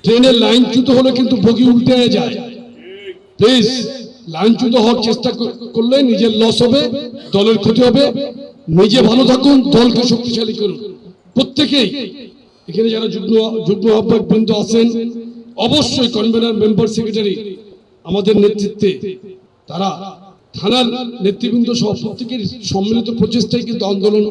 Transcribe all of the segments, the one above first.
ট্রেনের লাইনচ্যুত হলে কিন্তু বগি উল্টে যায়। প্লিজ লাইনচ্যুত হওয়ার চেষ্টা করলে নিজের লস হবে, দলের ক্ষতি হবে। নিজে ভালো থাকুন, দলকে শক্তিশালী করুন। প্রত্যেকেই এখানে যারা যুগ্ম আহ্বায়ক বৃন্দ আছেন, অবশ্যই কনভেনার, মেম্বার, সেক্রেটারি আমাদের নেতৃত্বে, তারা থানার নেতৃবৃন্দ সহ প্রত্যেকের সম্মিলিত প্রচেষ্টায় কিন্তু আন্দোলন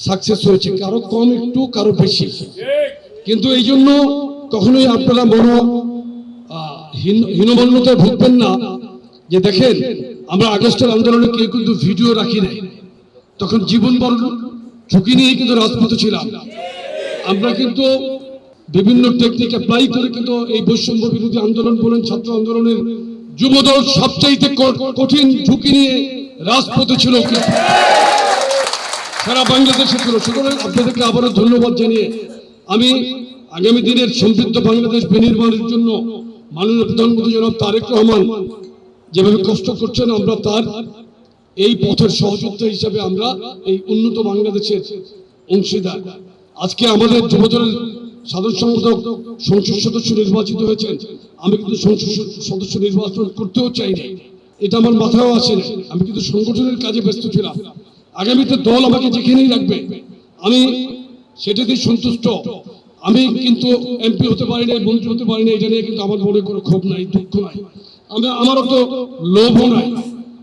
সাকসেস হয়েছে, কারো কম একটু, কারো বেশি। কিন্তু এই জন্য কখনোই আপনারা হীনমন্যতায় ভুগবেন না যে দেখেন আমরা আগস্টের আন্দোলনে কেউ কিন্তু ভিডিও রাখি নাই, তখন জীবন বড় ঝুঁকি নিয়ে কিন্তু রাজপথে ছিলাম। আমরা কিন্তু বিভিন্ন টেকনিক অ্যাপ্লাই করে কিন্তু এই বৈষম্য বিরোধী আন্দোলন বলেন, ছাত্র আন্দোলনের যুবদল সবচাইতে কঠিন ঝুঁকি নিয়ে রাজপথে ছিল, সারা বাংলাদেশে ছিল। সুতরাং আপনাদেরকে আবারও ধন্যবাদ জানিয়ে আমি আগামী দিনের সমৃদ্ধ বাংলাদেশ বিনির্মাণের জন্য মাননীয় প্রধানমন্ত্রী জনাব তারেক রহমান যেভাবে কষ্ট করছেন, আমরা তার এই পথের সহযোদ্ধা হিসাবে আমরা এই উন্নত বাংলাদেশের অংশীদার। আজকে আমাদের যুবদলের সাধারণ সম্পাদক সংসদ সদস্য নির্বাচিত হয়েছেন, আমি কিন্তু সংসদ সদস্য নির্বাচন করতেও চাইনি, এটা আমার মাথায়ও আসে না। আমি কিন্তু সংগঠনের কাজে ব্যস্ত ছিলাম। আগামীতে দল আমাকে যেখানেই রাখবে আমি সেটাতেই সন্তুষ্ট। আমি কিন্তু এমপি হতে পারি নাই, মন্ত্রী হতে পারি না, এটা নিয়ে কিন্তু আমার মনে কোনো ক্ষোভ নাই, দুঃখ নাই, আমারও তো লোভও নাই।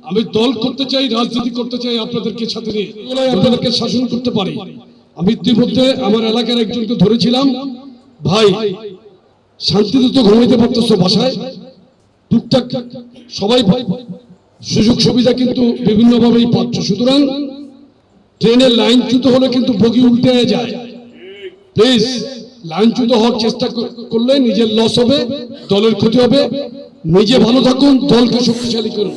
আমি দল করতে চাই, রাজনীতি করতে চাই, আপনাদেরকে সাথে নিয়ে আপনাদেরকে শাসন করতে পারি। আমি ইতিমধ্যে আমার এলাকার একজনকে ধরেছিলাম, ভাই শান্তিতে তো ঘুমাইতে পারতেছো বাসায়, টুকটাক সবাই সুযোগ সুবিধা কিন্তু বিভিন্ন ভাবেই পাচ্ছ। সুতরাং ট্রেনের লাইনচ্যুত হলে কিন্তু বগি উল্টে যায়। প্লিজ লাইনচ্যুত হওয়ার চেষ্টা করলে নিজের লস হবে, দলের ক্ষতি হবে। নিজে ভালো থাকুন, দলকে শক্তিশালী করুন।